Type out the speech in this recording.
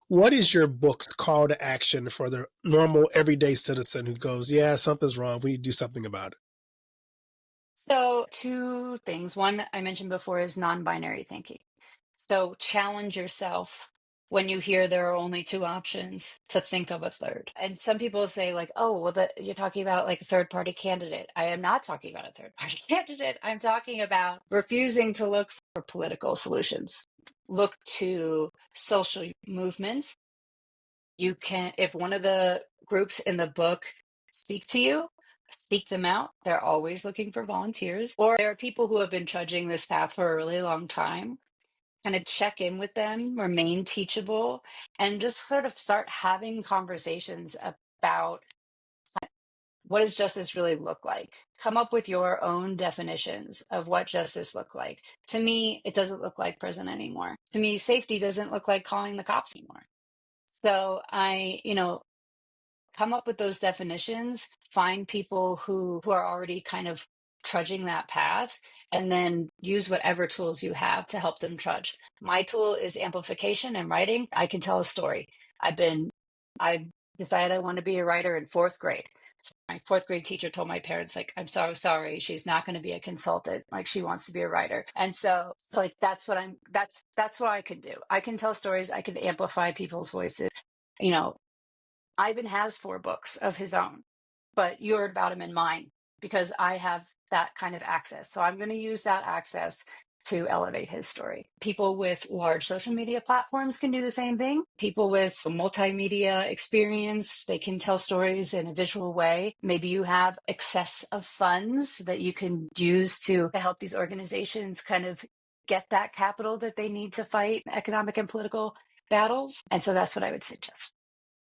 What is your book's call to action for the normal everyday citizen who goes, "Yeah, something's wrong. We need to do something about it." So, two things. One I mentioned before is non-binary thinking. So, challenge yourself when you hear there are only two options to think of a third. And some people say, like, oh, well, you're talking about like a third party candidate. I am not talking about a third party candidate. I'm talking about refusing to look for political solutions. Look to social movements. You can, if one of the groups in the book speak to you, seek them out. They're always looking for volunteers. Or there are people who have been trudging this path for a really long time. Kind of check in with them, remain teachable, and just sort of start having conversations about what does justice really look like? Come up with your own definitions of what justice look like. To me, it doesn't look like prison anymore. To me, safety doesn't look like calling the cops anymore. So come up with those definitions, find people who are already kind of trudging that path, and then use whatever tools you have to help them trudge. My tool is amplification and writing. I can tell a story. I decided I want to be a writer in fourth grade. So my fourth grade teacher told my parents, like, I'm so sorry, she's not going to be a consultant. Like, she wants to be a writer. And so like that's what I can do. I can tell stories, I can amplify people's voices. You know, Ivan has four books of his own, but you heard about him in mine because I have that kind of access. So I'm going to use that access to elevate his story. People with large social media platforms can do the same thing. People with a multimedia experience, they can tell stories in a visual way. Maybe you have excess of funds that you can use to help these organizations kind of get that capital that they need to fight economic and political battles. And so that's what I would suggest.